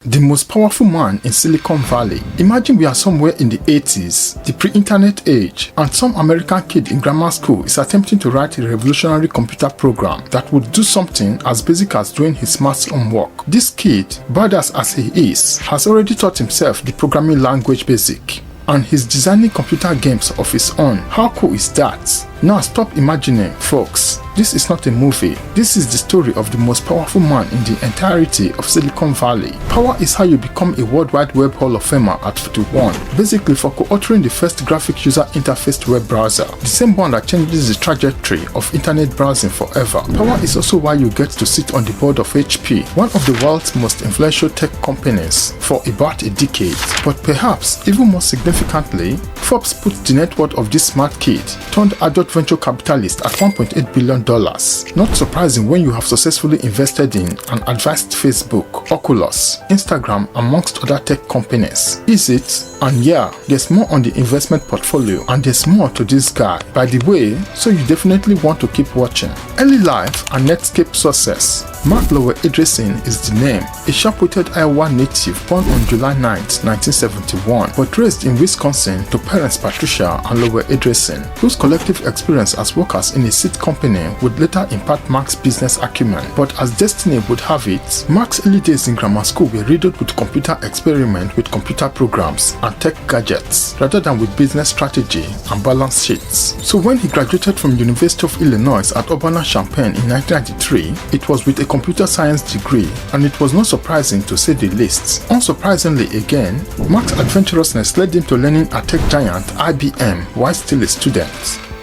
The most powerful man in Silicon Valley. Imagine we are somewhere in the 80s, the pre-internet age, and some American kid in grammar school is attempting to write a revolutionary computer program that would do something as basic as doing his maths homework. This kid, badass as he is, has already taught himself the programming language BASIC, and he's designing computer games of his own. How cool is that? Now stop imagining, folks. This is not a movie. This is the story of the most powerful man in the entirety of Silicon Valley. Power is how you become a World Wide Web Hall of Famer at 41. Basically for co-authoring the first graphic user interface web browser, the same one that changes the trajectory of internet browsing forever. Power is also why you get to sit on the board of HP, one of the world's most influential tech companies, for about a decade. But perhaps even more significantly, Forbes put the net worth of this smart kid turned adult venture capitalist at $1.8 billion. Not surprising when you have successfully invested in and advised Facebook, Oculus, Instagram, amongst other tech companies. Is it? And yeah, there's more on the investment portfolio, and there's more to this guy, by the way, so you definitely want to keep watching. Early life and Netscape success. Marc Andreessen is the name, a sharp-witted Iowa native born on July 9, 1971, but raised in Wisconsin to parents Patricia and Andreessen, whose collective experience as workers in a seed company would later impart Marc's business acumen. But as destiny would have it, Marc's early days in grammar school were riddled with computer experiment with computer programs and tech gadgets, rather than with business strategy and balance sheets. So when he graduated from University of Illinois at Urbana-Champaign in 1993, it was with a computer science degree, and it was not surprising to say the least. Unsurprisingly again, Marc's adventurousness led him to learning at tech giant IBM while still a student.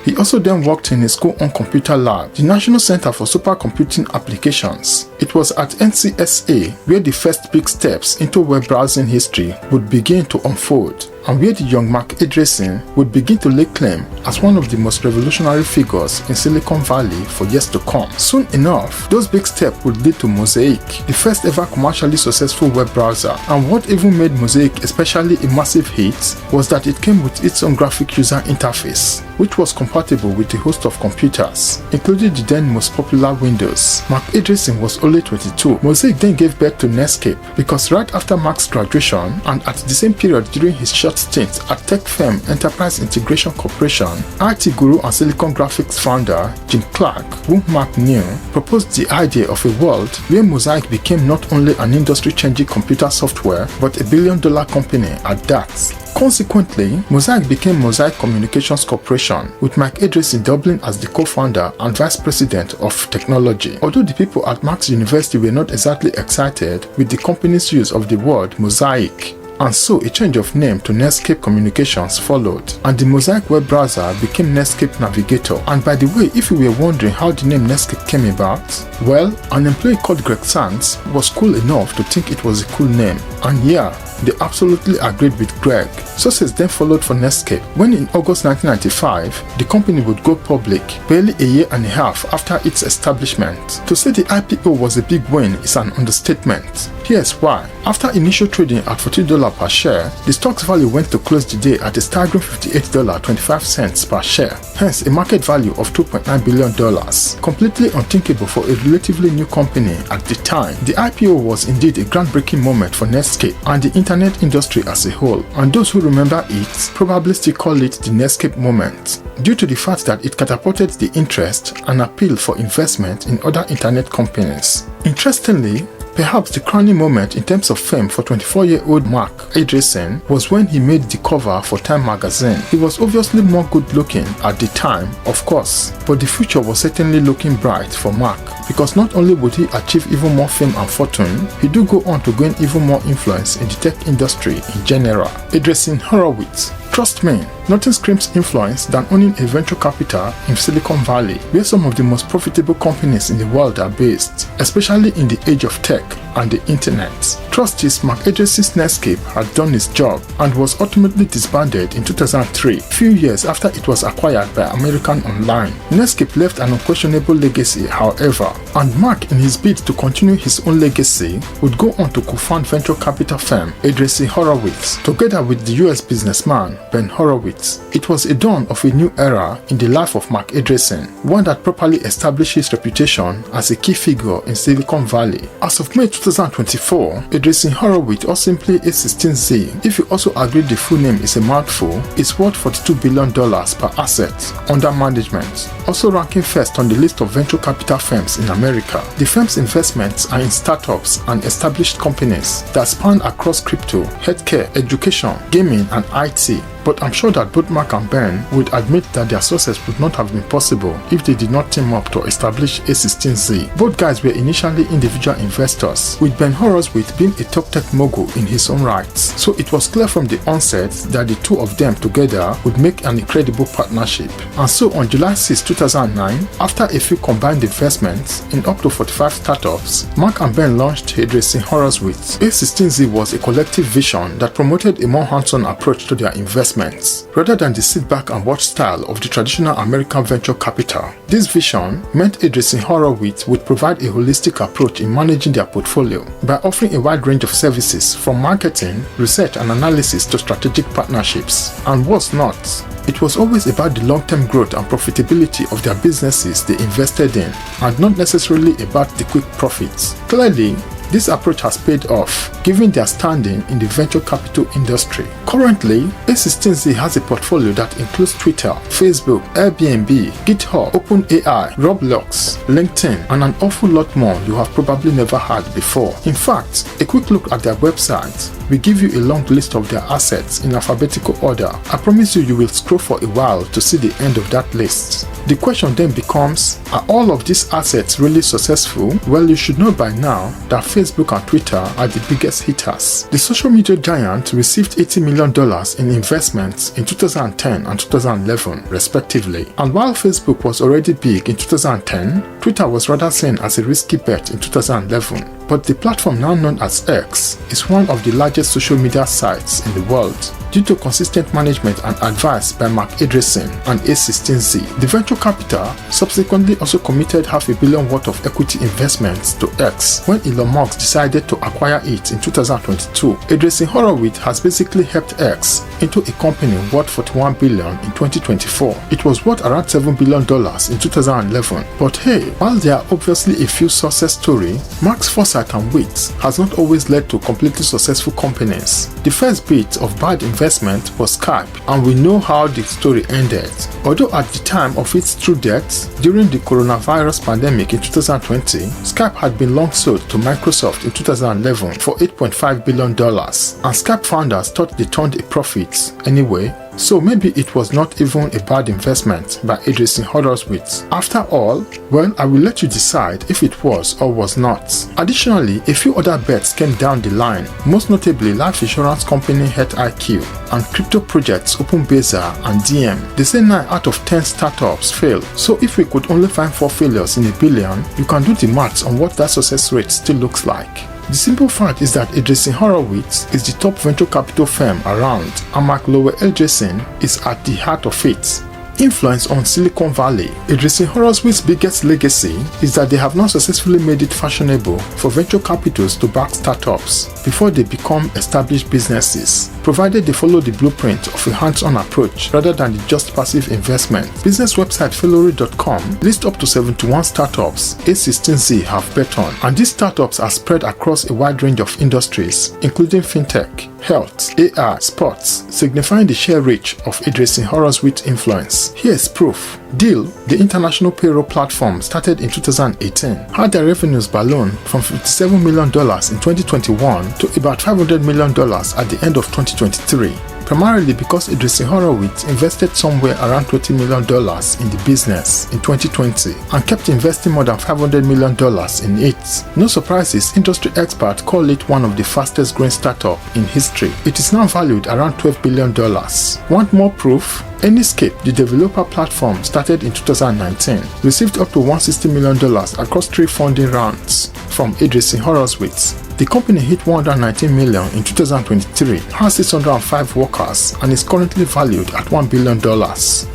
He also then worked in his school-own computer lab, the National Center for Supercomputing Applications. It was at NCSA where the first big steps into web browsing history would begin to unfold, and where the young Marc Andreessen would begin to lay claim as one of the most revolutionary figures in Silicon Valley for years to come. Soon enough, those big steps would lead to Mosaic, the first ever commercially successful web browser, and what even made Mosaic especially a massive hit was that it came with its own graphic user interface, which was compatible with a host of computers, including the then most popular Windows. Marc Andreessen was only 22. Mosaic then gave birth to Netscape, because right after Marc's graduation, and at the same period during his short stint at tech firm Enterprise Integration Corporation, IT guru and Silicon Graphics founder Jim Clark, whom Marc knew, proposed the idea of a world where Mosaic became not only an industry-changing computer software, but a billion-dollar company at that. Consequently, Mosaic became Mosaic Communications Corporation, with Marc Andreessen doubling as the co-founder and vice president of technology. Although the people at Marc's university were not exactly excited with the company's use of the word Mosaic, and so a change of name to Netscape Communications followed, and the Mosaic web browser became Netscape Navigator. And by the way, if you were wondering how the name Netscape came about, well, an employee called Greg Sands was cool enough to think it was a cool name, and yeah, they absolutely agreed with Greg. Success then followed for Netscape, when in August 1995, the company would go public, barely a year and a half after its establishment. To say the IPO was a big win is an understatement. Here's why. After initial trading at $40 per share, the stock's value went to close the day at a staggering $58.25 per share, hence a market value of $2.9 billion, completely unthinkable for a relatively new company at the time. The IPO was indeed a groundbreaking moment for Netscape and the internet industry as a whole, and those who remember it probably still call it the Netscape moment, due to the fact that it catapulted the interest and appeal for investment in other internet companies. Interestingly, perhaps the crowning moment in terms of fame for 24-year-old Marc Andreessen was when he made the cover for Time magazine. He was obviously more good-looking at the time, of course, but the future was certainly looking bright for Marc, because not only would he achieve even more fame and fortune, he do go on to gain even more influence in the tech industry in general. Andreessen Horowitz. Trust me, nothing screams influence than owning a venture capital in Silicon Valley, where some of the most profitable companies in the world are based, especially in the age of tech and the internet. Trust is, Marc Andreessen's Netscape had done its job and was ultimately disbanded in 2003, few years after it was acquired by American Online. Netscape left an unquestionable legacy, however, and Marc, in his bid to continue his own legacy, would go on to co-found venture capital firm Andreessen Horowitz, together with the US businessman Ben Horowitz. It was a dawn of a new era in the life of Marc Andreessen, one that properly established his reputation as a key figure in Silicon Valley. As of May 2024, Andreessen Horowitz, or simply A16Z, if you also agree the full name is a mouthful, is worth $42 billion per asset under management, also ranking first on the list of venture capital firms in America. The firm's investments are in startups and established companies that span across crypto, healthcare, education, gaming, and IT. But I'm sure that both Marc and Ben would admit that their success would not have been possible if they did not team up to establish A16Z. Both guys were initially individual investors, with Ben Horowitz being a top tech mogul in his own right. So it was clear from the onset that the two of them together would make an incredible partnership. And so on July 6, 2009, after a few combined investments in up to 45 startups, Marc and Ben launched Andreessen Horowitz. A16Z was a collective vision that promoted a more hands-on approach to their investments, rather than the sit-back and watch style of the traditional American venture capital. This vision meant Andreessen Horowitz would provide a holistic approach in managing their portfolio by offering a wide range of services from marketing, research and analysis to strategic partnerships. And what's not, it was always about the long-term growth and profitability of their businesses they invested in, and not necessarily about the quick profits. Clearly, this approach has paid off, given their standing in the venture capital industry. Currently, A16Z has a portfolio that includes Twitter, Facebook, Airbnb, GitHub, OpenAI, Roblox, LinkedIn, and an awful lot more you have probably never heard before. In fact, a quick look at their website will give you a long list of their assets in alphabetical order. I promise you will scroll for a while to see the end of that list. The question then becomes, are all of these assets really successful? Well, you should know by now that Facebook and Twitter are the biggest hitters. The social media giant received $80 million in investments in 2010 and 2011 respectively. And while Facebook was already big in 2010, Twitter was rather seen as a risky bet in 2011. But the platform now known as X is one of the largest social media sites in the world due to consistent management and advice by Marc Andreessen and A16Z. The venture capital subsequently also committed $500 million worth of equity investments to X when Elon Musk decided to acquire it in 2022. Andreessen Horowitz has basically helped X into a company worth $41 billion in 2024. It was worth around $7 billion in 2011. But hey, while there are obviously a few success stories, Marc's foresight and wit has not always led to completely successful companies. The first bit of bad investment was Skype, and we know how the story ended. Although at the time of its true death, during the coronavirus pandemic in 2020, Skype had been long sold to Microsoft in 2011 for $8.5 billion, and Skype founders thought they turned a profit anyway. So maybe it was not even a bad investment by Andreessen Horowitz. After all, well, I will let you decide if it was or was not. Additionally, a few other bets came down the line, most notably life insurance company HealthIQ and crypto projects OpenBazaar and DM. They say 9 out of 10 startups fail. So if we could only find 4 failures in a billion, you can do the maths on what that success rate still looks like. The simple fact is that Andreessen Horowitz is the top venture capital firm around, and Marc Andreessen is at the heart of it. Influence on Silicon Valley. Andreessen Horowitz's biggest legacy is that they have not successfully made it fashionable for venture capitals to back startups before they become established businesses, provided they follow the blueprint of a hands-on approach rather than the just passive investment. Business website Filory.com lists up to 71 startups A16Z have bet on, and these startups are spread across a wide range of industries, including fintech, health, AI, sports, signifying the sheer reach of Andreessen Horowitz influence. Here's proof. Deal, the international payroll platform started in 2018, had their revenues balloon from $57 million in 2021 to about $500 million at the end of 2023. Primarily because Andreessen Horowitz invested somewhere around $20 million in the business in 2020 and kept investing more than $500 million in it. No surprises, industry experts call it one of the fastest growing startups in history. It is now valued around $12 billion. Want more proof? Netscape, the developer platform started in 2019, received up to $160 million across 3 funding rounds from Andreessen Horowitz. The company hit $119 million in 2023, has 605 workers, and is currently valued at $1 billion.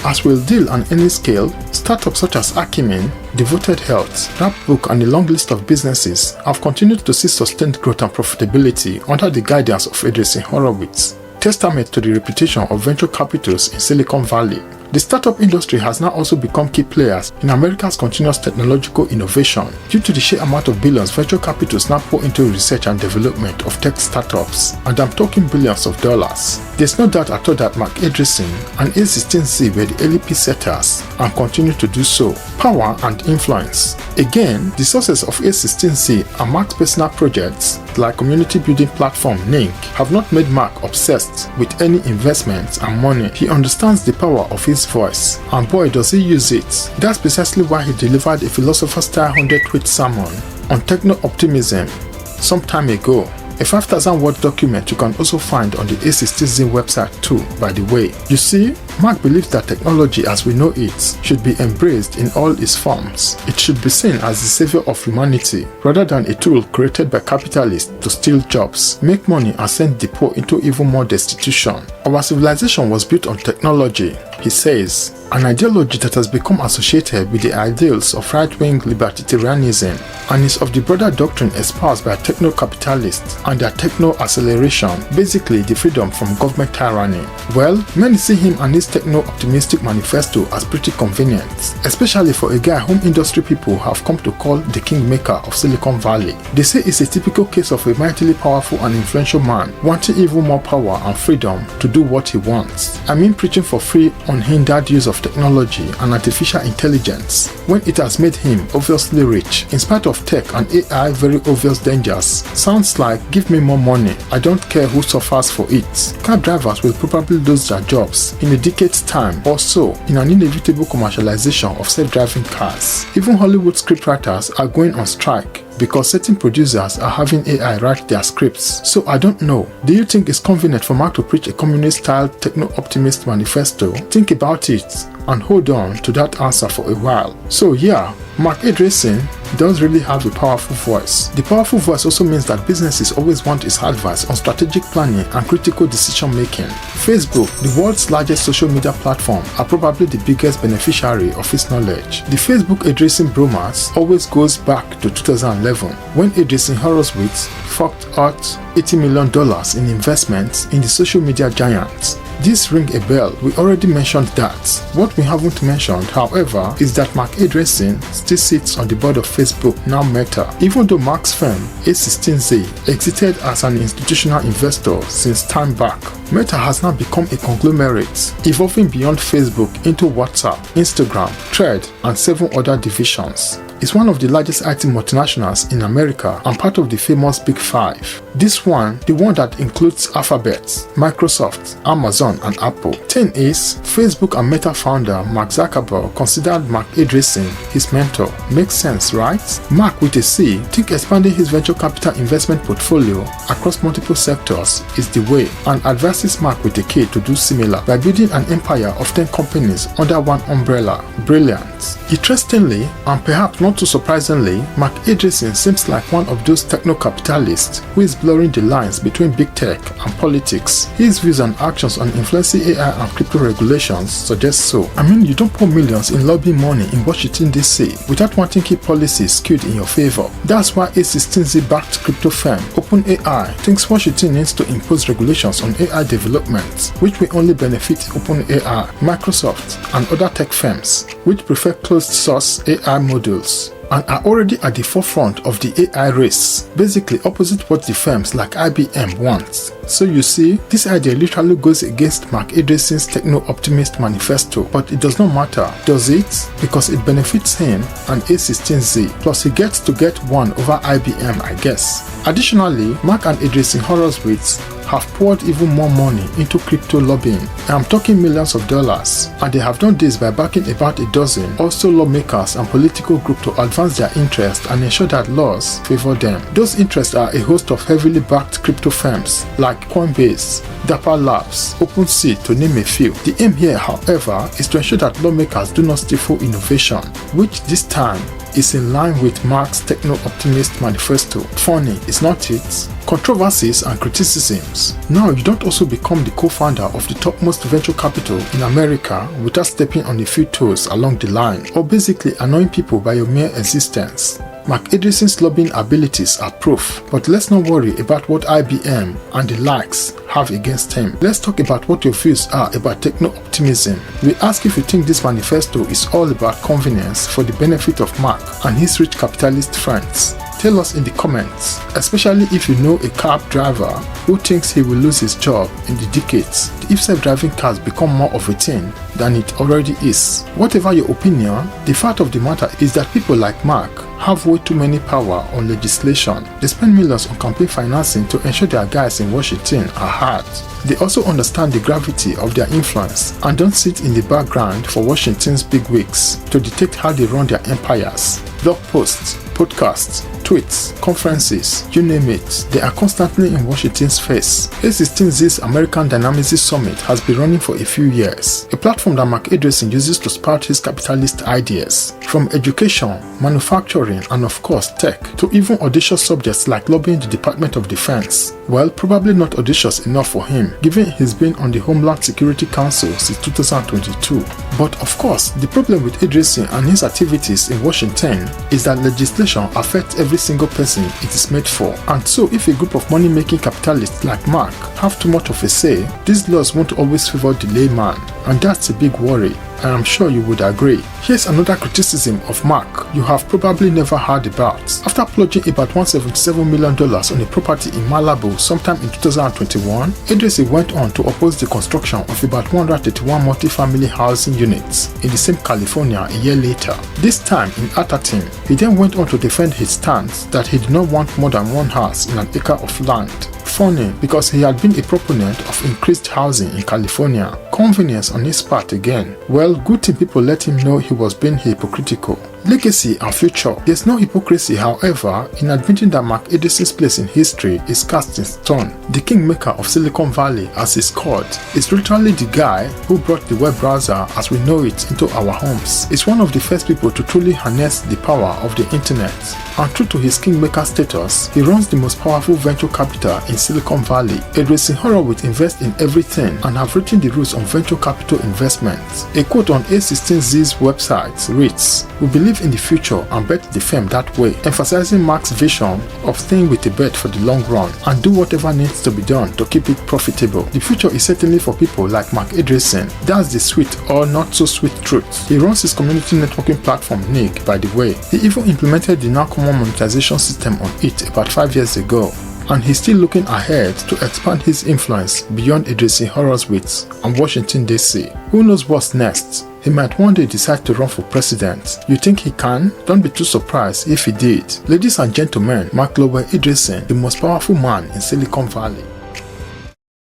As will Deal and Netscape, startups such as Acumen, Devoted Health, Rapbook, and a long list of businesses have continued to see sustained growth and profitability under the guidance of Andreessen Horowitz. testament to the reputation of venture capitals in Silicon Valley. The startup industry has now also become key players in America's continuous technological innovation due to the sheer amount of billions venture capitals now pour into research and development of tech startups, and I'm talking billions of dollars. There's no doubt at all that Marc Andreessen and A16Z were the early pace setters and continue to do so. Power and influence. Again, the success of A16Z and Marc's personal projects like community building platform Ning have not made Marc obsessed with any investments and money. He understands the power of his voice, and boy does he use it. That's precisely why he delivered a philosopher-style 100-tweet sermon on techno-optimism some time ago. A 5,000 word document you can also find on the A16Z website too, by the way. You see, Marc believes that technology as we know it should be embraced in all its forms. It should be seen as the savior of humanity, rather than a tool created by capitalists to steal jobs, make money and send the poor into even more destitution. Our civilization was built on technology, he says, an ideology that has become associated with the ideals of right-wing libertarianism and is of the broader doctrine espoused by techno-capitalists and their techno-acceleration, basically the freedom from government tyranny. Well, many see him and his techno-optimistic manifesto as pretty convenient, especially for a guy whom industry people have come to call the kingmaker of Silicon Valley. They say it's a typical case of a mightily powerful and influential man wanting even more power and freedom to do what he wants. I mean, preaching for free, unhindered use of technology and artificial intelligence when it has made him obviously rich in spite of tech and AI very obvious dangers. Sounds like give me more money, I don't care who suffers for it. Car drivers will probably lose their jobs in a decade's time or so in an inevitable commercialization of self-driving cars. Even Hollywood scriptwriters are going on strike because certain producers are having AI write their scripts. So I don't know. Do you think it's convenient for Marc to preach a communist-style techno-optimist manifesto? Think about it and hold on to that answer for a while. So yeah, Marc Andreessen does really have a powerful voice. The powerful voice also means that businesses always want his advice on strategic planning and critical decision making. Facebook, the world's largest social media platform, are probably the biggest beneficiary of his knowledge. The Facebook Andreessen bromance always goes back to 2011 when Andreessen Horowitz forked out $80 million in investments in the social media giant. This ring a bell, we already mentioned that. What we haven't mentioned, however, is that Marc Andreessen still sits on the board of Facebook, now Meta. Even though Marc's firm, A16Z, exited as an institutional investor since time back, Meta has now become a conglomerate, evolving beyond Facebook into WhatsApp, Instagram, Thread, and 7 other divisions. It's one of the largest IT multinationals in America and part of the famous Big Five. This one, the one that includes Alphabet, Microsoft, Amazon, and Apple. Thing is, Facebook and Meta founder Mark Zuckerberg considered Marc Andreessen his mentor. Makes sense, right? Marc with a C think expanding his venture capital investment portfolio across multiple sectors is the way, and advises Marc with a K to do similar by building an empire of 10 companies under one umbrella. Brilliant. Interestingly, and perhaps not too surprisingly, Marc Andreessen seems like one of those techno-capitalists who is blurring the lines between big tech and politics. His views and actions on influencing AI and crypto regulations suggest so. I mean, you don't pour millions in lobbying money in Washington DC without wanting key policies skewed in your favor. That's why A16Z-backed crypto firm OpenAI thinks Washington needs to impose regulations on AI development, which will only benefit OpenAI, Microsoft, and other tech firms, which prefer closed-source AI models and are already at the forefront of the AI race, basically opposite what the firms like IBM want. So you see, this idea literally goes against Marc Andreessen's techno-optimist manifesto, but it does not matter, does it? Because it benefits him and A16Z, plus he gets to get one over IBM, I guess. Additionally, Marc and Andreessen Horowitz have poured even more money into crypto lobbying. I'm talking millions of dollars, and they have done this by backing about a dozen also lawmakers and political groups to advance their interests and ensure that laws favor them. Those interests are a host of heavily backed crypto firms like Coinbase, Dapper Labs, OpenSea, to name a few. The aim here, however, is to ensure that lawmakers do not stifle innovation, which this time is in line with Marc's techno-optimist manifesto. Funny, is not it? Controversies and criticisms. Now you don't also become the co-founder of the topmost venture capital in America without stepping on a few toes along the line, or basically annoying people by your mere existence. Marc Andreessen's lobbying abilities are proof, but let's not worry about what IBM and the likes have against him. Let's talk about what your views are about techno-optimism. We ask if you think this manifesto is all about convenience for the benefit of Marc and his rich capitalist friends. Tell us in the comments, especially if you know a cab driver who thinks he will lose his job in the decades if self-driving cars become more of a thing than it already is. Whatever your opinion, the fact of the matter is that people like Marc have way too many power on legislation. They spend millions on campaign financing to ensure their guys in Washington are hard. They also understand the gravity of their influence and don't sit in the background for Washington's bigwigs to dictate how they run their empires. Blog posts, podcasts, tweets, conferences, you name it, they are constantly in Washington's face. A16Z's American Dynamism Summit has been running for a few years, a platform that Marc Andreessen uses to spout his capitalist ideas. From education, manufacturing, and of course tech, to even audacious subjects like lobbying the Department of Defense. Well, probably not audacious enough for him, given he's been on the Homeland Security Council since 2022. But of course, the problem with Andreessen and his activities in Washington is that legislation affects every single person it is made for. And so if a group of money-making capitalists like Marc have too much of a say, these laws won't always favor the layman, and that's a big worry. I am sure you would agree. Here's another criticism of Marc you have probably never heard about. After plunging about $177 million on a property in Malibu sometime in 2021, Andreessen went on to oppose the construction of about 131 multi-family housing units in the same California a year later. This time in Atherton, he then went on to defend his stance that he did not want more than one house in an acre of land. Funny, because he had been a proponent of increased housing in California. Convenience on his part again. Well, good thing people let him know he was being hypocritical. Legacy and future. There's no hypocrisy, however, in admitting that Marc Andreessen's place in history is cast in stone. The kingmaker of Silicon Valley, as he's called, is literally the guy who brought the web browser as we know it into our homes. He's one of the first people to truly harness the power of the internet. And true to his kingmaker status, he runs the most powerful venture capital in Silicon Valley. Andreessen Horowitz invests in everything and have written the rules on venture capital investments. A quote on A16Z's website reads, "We believe in the future and bet the firm that way," emphasizing Marc's vision of staying with the bet for the long run and do whatever needs to be done to keep it profitable. The future is certainly for people like Marc Andreessen. That's the sweet or not so sweet truth. He runs his community networking platform Nig, by the way. He even implemented the now common monetization system on it about 5 years ago. And he's still looking ahead to expand his influence beyond Andreessen Horowitz and Washington DC. Who knows what's next? He might one day decide to run for president. You think he can? Don't be too surprised if he did. Ladies and gentlemen, Marc Andreessen, the most powerful man in Silicon Valley.